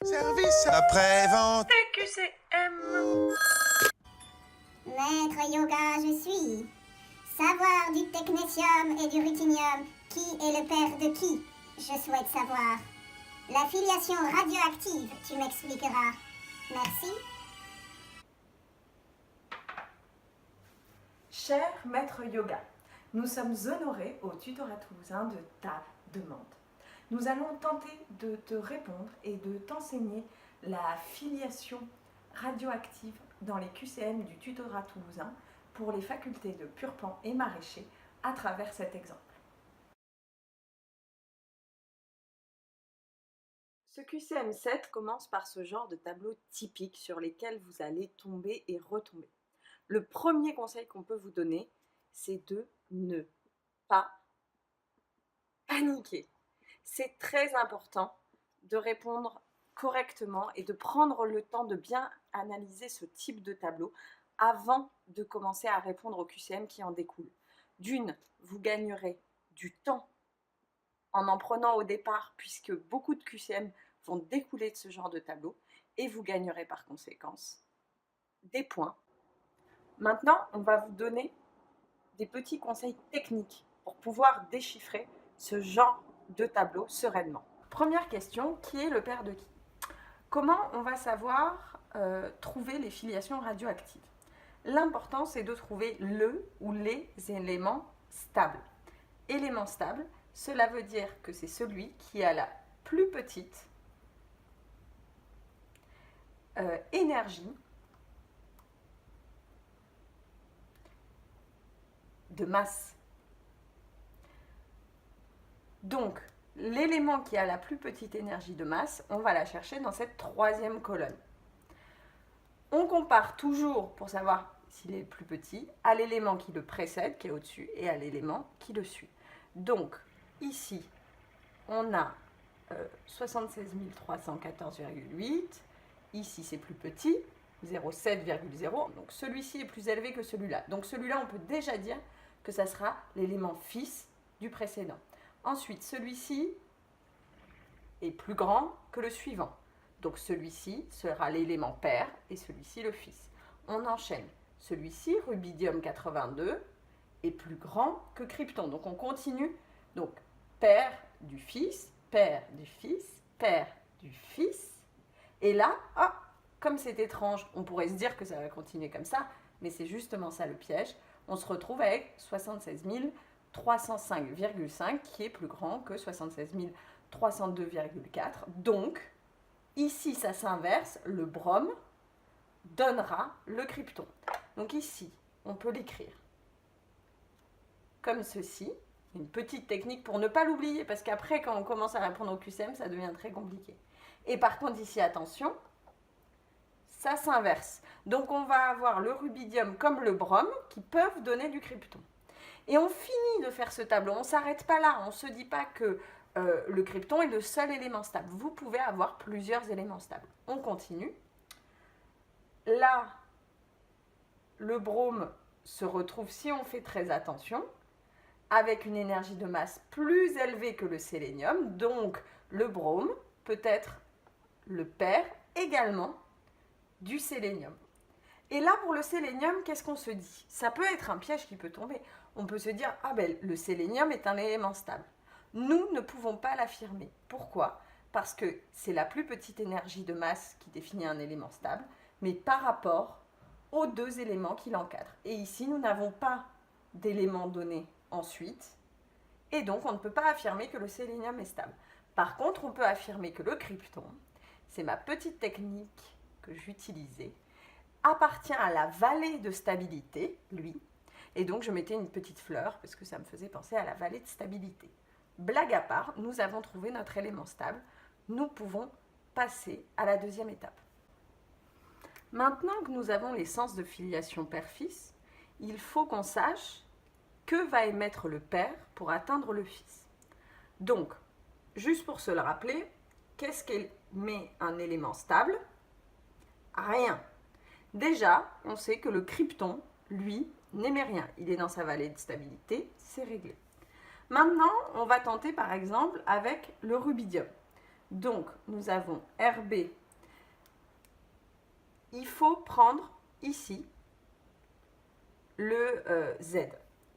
Service après-vente. TQCM. Maître yoga, je suis. Savoir du technétium et du ruthénium, qui est le père de qui? Je souhaite savoir. La filiation radioactive, tu m'expliqueras. Merci. Cher maître yoga, nous sommes honorés au tutorat toulousain de ta demande. Nous allons tenter de te répondre et de t'enseigner la filiation radioactive dans les QCM du tutorat toulousain pour les facultés de Purpan et Maraîcher à travers cet exemple. Ce QCM 7 commence par ce genre de tableau typique sur lesquels vous allez tomber et retomber. Le premier conseil qu'on peut vous donner, c'est de ne pas paniquer. C'est très important de répondre correctement et de prendre le temps de bien analyser ce type de tableau avant de commencer à répondre au QCM qui en découle. D'une, vous gagnerez du temps en prenant au départ, puisque beaucoup de QCM vont découler de ce genre de tableau, et vous gagnerez par conséquence des points. Maintenant, on va vous donner des petits conseils techniques pour pouvoir déchiffrer ce genre de tableau sereinement. Première question, qui est le père de qui? Comment on va savoir trouver les filiations radioactives? L'important, c'est de trouver le ou les éléments stables. Élément stable, cela veut dire que c'est celui qui a la plus petite énergie de masse. Donc, l'élément qui a la plus petite énergie de masse, on va la chercher dans cette troisième colonne. On compare toujours, pour savoir s'il est plus petit, à l'élément qui le précède, qui est au-dessus, et à l'élément qui le suit. Donc, ici, on a 76 314,8. Ici, c'est plus petit, 0,7,0. Donc, celui-ci est plus élevé que celui-là. Donc, celui-là, on peut déjà dire que ça sera l'élément fils du précédent. Ensuite, celui-ci est plus grand que le suivant. Donc, celui-ci sera l'élément père et celui-ci le fils. On enchaîne. Celui-ci, rubidium 82, est plus grand que krypton. Donc, on continue. Donc, père du fils, père du fils, père du fils. Et là, comme c'est étrange, on pourrait se dire que ça va continuer comme ça, mais c'est justement ça le piège. On se retrouve avec 76 305,5 qui est plus grand que 76 302,4. Donc, ici, ça s'inverse. Le brome donnera le krypton. Donc ici, on peut l'écrire comme ceci. Une petite technique pour ne pas l'oublier, parce qu'après, quand on commence à répondre au QCM, ça devient très compliqué. Et par contre, ici, attention, ça s'inverse. Donc, on va avoir le rubidium comme le brome qui peuvent donner du krypton. Et on finit de faire ce tableau. On ne s'arrête pas là. On ne se dit pas que le krypton est le seul élément stable. Vous pouvez avoir plusieurs éléments stables. On continue. Là, le brome se retrouve, si on fait très attention, avec une énergie de masse plus élevée que le sélénium. Donc, le brome peut être le père également du sélénium. Et là, pour le sélénium, qu'est-ce qu'on se dit? Ça peut être un piège qui peut tomber. On peut se dire, le sélénium est un élément stable. Nous ne pouvons pas l'affirmer. Pourquoi? Parce que c'est la plus petite énergie de masse qui définit un élément stable, mais par rapport aux deux éléments qui l'encadrent. Et ici, nous n'avons pas d'éléments donnés ensuite, et donc on ne peut pas affirmer que le sélénium est stable. Par contre, on peut affirmer que le krypton, c'est ma petite technique que j'utilisais, appartient à la vallée de stabilité, lui, et donc je mettais une petite fleur parce que ça me faisait penser à la vallée de stabilité. Blague à part, nous avons trouvé notre élément stable, nous pouvons passer à la deuxième étape. Maintenant que nous avons les sens de filiation père-fils, il faut qu'on sache que va émettre le père pour atteindre le fils. Donc, juste pour se le rappeler, qu'est-ce qu'émet un élément stable? Rien. Déjà, on sait que le krypton, lui, n'émet rien. Il est dans sa vallée de stabilité, c'est réglé. Maintenant, on va tenter par exemple avec le rubidium. Donc, nous avons Rb. Il faut prendre ici le Z.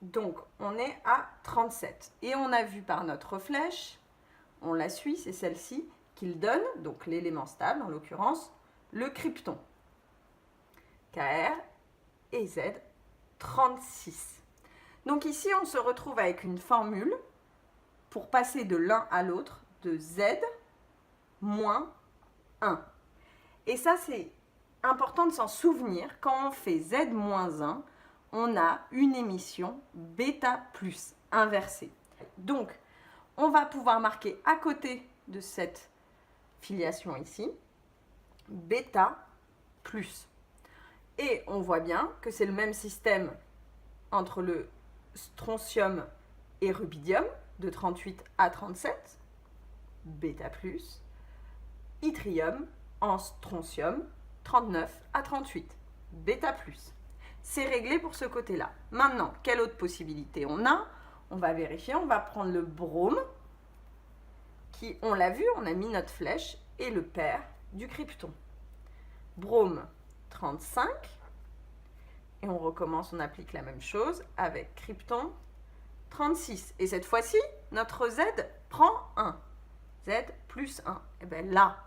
Donc, on est à 37. Et on a vu par notre flèche, on la suit, c'est celle-ci, qu'il donne, donc l'élément stable en l'occurrence, le krypton. Kr et Z, 36. Donc ici, on se retrouve avec une formule pour passer de l'un à l'autre de Z moins 1. Et ça, c'est important de s'en souvenir. Quand on fait Z moins 1, on a une émission bêta plus inversée. Donc, on va pouvoir marquer à côté de cette filiation ici, bêta plus. Et on voit bien que c'est le même système entre le strontium et rubidium, de 38 à 37, bêta plus, yttrium en strontium, 39 à 38, bêta plus. C'est réglé pour ce côté-là. Maintenant, quelle autre possibilité on a? On va vérifier, on va prendre le brome, qui, on l'a vu, on a mis notre flèche, et le pair du krypton. Brome, 35. Et on recommence, on applique la même chose avec krypton, 36. Et cette fois-ci, notre Z prend 1. Z plus 1. Et bien là,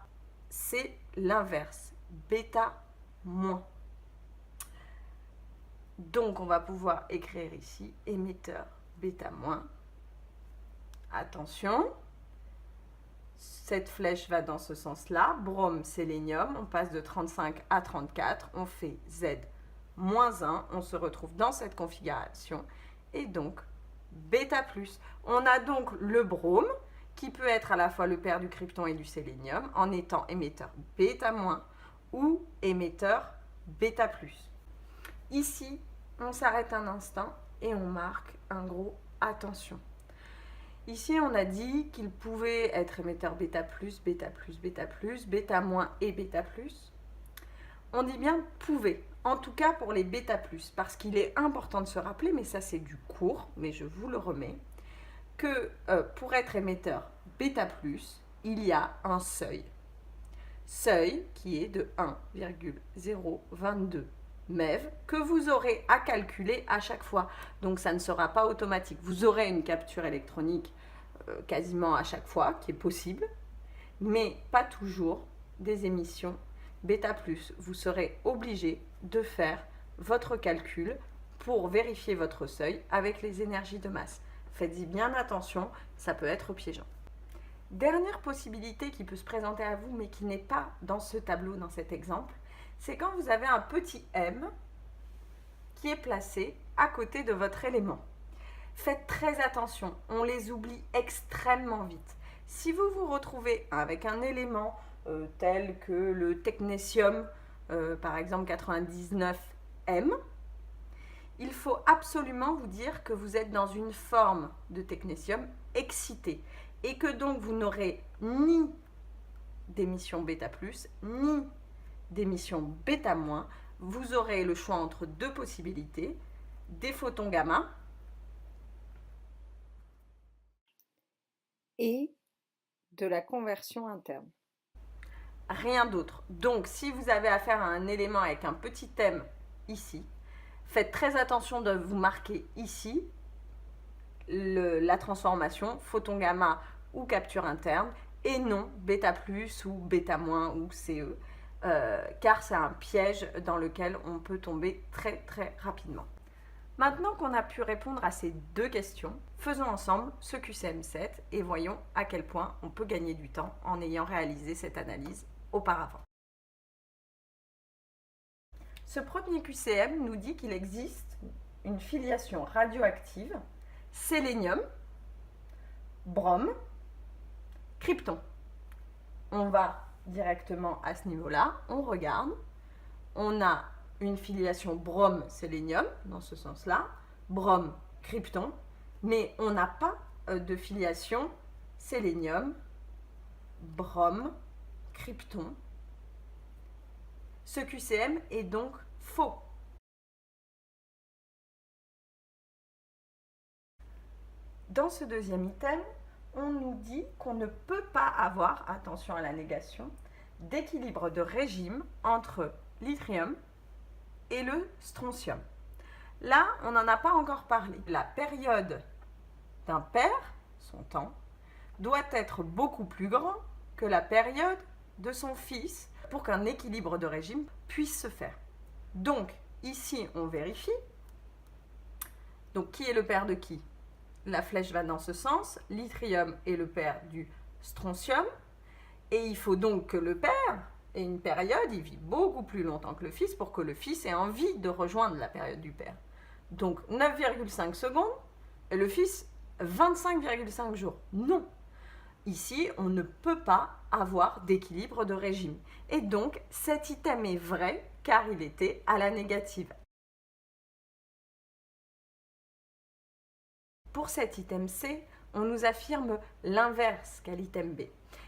c'est l'inverse. Bêta moins. Donc, on va pouvoir écrire ici émetteur bêta moins. Attention, cette flèche va dans ce sens-là. Brome, sélénium, on passe de 35 à 34. On fait Z moins 1. On se retrouve dans cette configuration. Et donc, bêta plus. On a donc le brome, qui peut être à la fois le pair du krypton et du sélénium, en étant émetteur bêta moins ou émetteur bêta plus. Ici, on s'arrête un instant et on marque un gros attention. Ici, on a dit qu'il pouvait être émetteur bêta plus, bêta plus, bêta plus, bêta moins et bêta plus. On dit bien pouvait, en tout cas pour les bêta plus, parce qu'il est important de se rappeler, mais ça c'est du cours, mais je vous le remets, que pour être émetteur bêta plus, il y a un seuil. Seuil qui est de 1,022 MeV que vous aurez à calculer à chaque fois. Donc ça ne sera pas automatique. Vous aurez une capture électronique quasiment à chaque fois, qui est possible, mais pas toujours des émissions bêta plus. Vous serez obligé de faire votre calcul pour vérifier votre seuil avec les énergies de masse. Faites-y bien attention, ça peut être piégeant. Dernière possibilité qui peut se présenter à vous, mais qui n'est pas dans ce tableau, dans cet exemple, c'est quand vous avez un petit m qui est placé à côté de votre élément. Faites très attention, on les oublie extrêmement vite. Si vous vous retrouvez avec un élément tel que le technétium, par exemple 99M, il faut absolument vous dire que vous êtes dans une forme de technétium excité et que donc vous n'aurez ni d'émission bêta plus, ni d'émission bêta moins. Vous aurez le choix entre deux possibilités, des photons gamma et de la conversion interne. Rien d'autre. Donc, si vous avez affaire à un élément avec un petit m ici, faites très attention de vous marquer ici la transformation photon gamma ou capture interne et non bêta plus ou bêta moins ou CE, car c'est un piège dans lequel on peut tomber très très rapidement. Maintenant qu'on a pu répondre à ces deux questions, faisons ensemble ce QCM7 et voyons à quel point on peut gagner du temps en ayant réalisé cette analyse auparavant. Ce premier QCM nous dit qu'il existe une filiation radioactive sélénium, brome, krypton. On va directement à ce niveau-là, on regarde, on a une filiation brome-sélénium, dans ce sens-là, brome-krypton, mais on n'a pas de filiation sélénium, brome-krypton. Ce QCM est donc faux. Dans ce deuxième item, on nous dit qu'on ne peut pas avoir, attention à la négation, d'équilibre de régime entre l'yttrium et le strontium. Là, on n'en a pas encore parlé. La période d'un père, son temps, doit être beaucoup plus grand que la période de son fils pour qu'un équilibre de régime puisse se faire. Donc, ici, on vérifie. Donc, qui est le père de qui? La flèche va dans ce sens. L'yttrium est le père du strontium. Et il faut donc que le père ait une période, il vit beaucoup plus longtemps que le fils pour que le fils ait envie de rejoindre la période du père. Donc, 9,5 secondes et le fils, 25,5 jours. Non. Ici, on ne peut pas avoir d'équilibre de régime. Et donc, cet item est vrai car il était à la négative. Pour cet item C, on nous affirme l'inverse qu'à l'item B.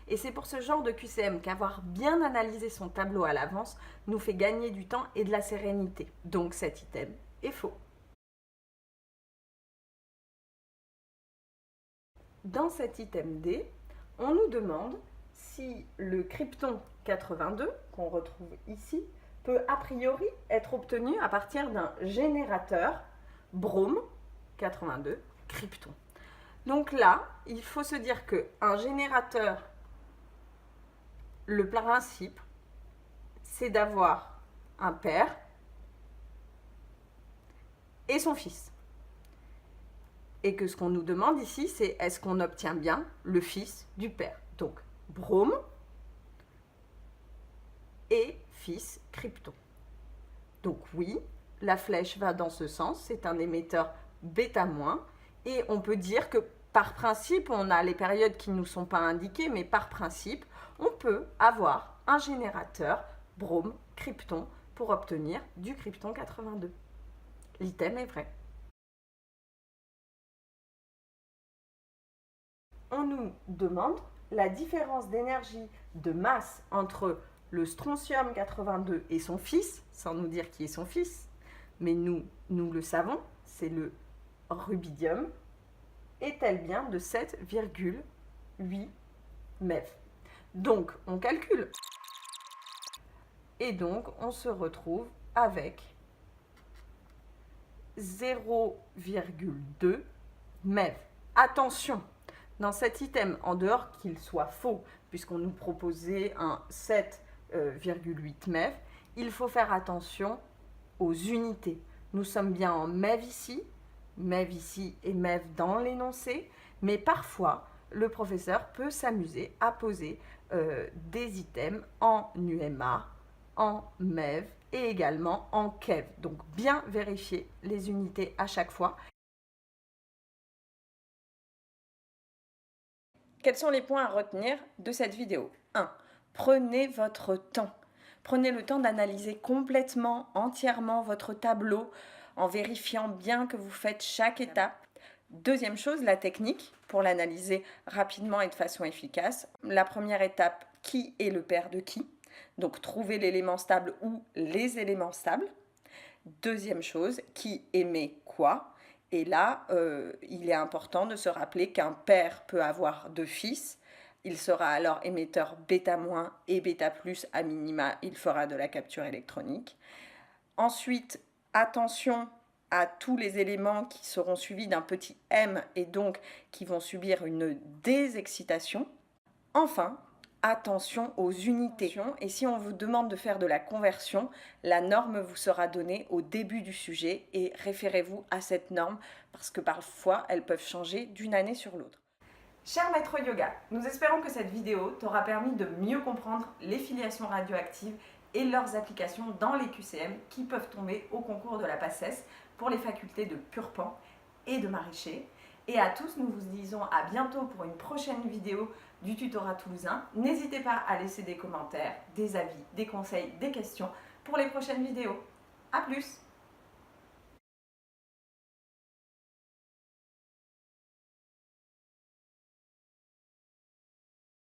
Et c'est pour ce genre de QCM qu'avoir bien analysé son tableau à l'avance nous fait gagner du temps et de la sérénité. Donc cet item est faux. Dans cet item D, on nous demande si le krypton 82, qu'on retrouve ici, peut a priori être obtenu à partir d'un générateur brome 82 krypton. Donc là, il faut se dire qu'un générateur, le principe, c'est d'avoir un père et son fils. Et que ce qu'on nous demande ici, c'est est-ce qu'on obtient bien le fils du père. Donc, brome et fils krypton. Donc oui, la flèche va dans ce sens, c'est un émetteur bêta-. Et on peut dire que par principe, on a les périodes qui ne nous sont pas indiquées, mais par principe, on peut avoir un générateur brome krypton pour obtenir du krypton 82. L'item est vrai. On nous demande la différence d'énergie de masse entre le strontium 82 et son fils, sans nous dire qui est son fils, mais nous le savons, c'est le rubidium, est-elle bien de 7,8 MeV. Donc, on calcule. Et donc, on se retrouve avec 0,2 MeV. Attention, dans cet item, en dehors qu'il soit faux, puisqu'on nous proposait un 7,8 MeV, il faut faire attention aux unités. Nous sommes bien en MeV ici et MeV dans l'énoncé, mais parfois, le professeur peut s'amuser à poser des items en UMA, en MeV et également en KeV. Donc, bien vérifier les unités à chaque fois. Quels sont les points à retenir de cette vidéo? 1. Prenez votre temps. Prenez le temps d'analyser complètement, entièrement votre tableau en vérifiant bien que vous faites chaque étape. Deuxième chose, la technique pour l'analyser rapidement et de façon efficace. La première étape, qui est le père de qui? Donc, trouver l'élément stable ou les éléments stables. Deuxième chose, qui émet quoi? Et là, il est important de se rappeler qu'un père peut avoir deux fils. Il sera alors émetteur β- et β+, à minima, il fera de la capture électronique. Ensuite, attention à tous les éléments qui seront suivis d'un petit m et donc qui vont subir une désexcitation. Enfin, attention aux unités. Et si on vous demande de faire de la conversion, la norme vous sera donnée au début du sujet et référez-vous à cette norme parce que parfois elles peuvent changer d'une année sur l'autre. Cher maître yoga, nous espérons que cette vidéo t'aura permis de mieux comprendre les filiations radioactives et leurs applications dans les QCM qui peuvent tomber au concours de la PACES pour les facultés de Purpan et de Maraîcher. Et à tous, nous vous disons à bientôt pour une prochaine vidéo du tutorat toulousain. N'hésitez pas à laisser des commentaires, des avis, des conseils, des questions pour les prochaines vidéos. A plus!